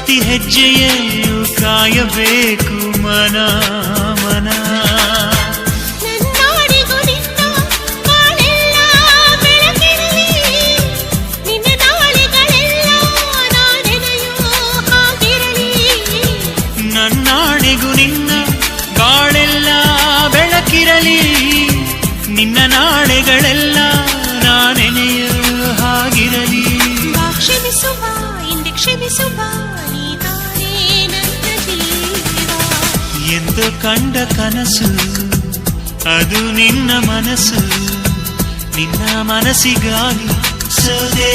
ಪ್ರತಿ ಹೆಜ್ಜೆಯಲ್ಲೂ ಕಾಯಬೇಕು ಮನ ಮನ. ನನ್ನಾಣೆಗೂ ನಿನ್ನ ಬಾಳೆಲ್ಲ ಬೆಳಕಿರಲಿ, ನಿನ್ನ ನಾಳೆಗಳೆಲ್ಲ ನಾನೆನೆಯ ಹಾಗಿರಲಿ. ಕ್ಷಮಿಸುವ ಹಿಂದೆ ಕ್ಷಮಿಸುವ ನೀನೇ ನನ್ನ ಜೀವ ಎಂದು ಕಂಡ ಕನಸು ಅದು ನಿನ್ನ ಮನಸ್ಸು, ನಿನ್ನ ಮನಸ್ಸಿಗಾಗಿ ಸೋದೆ.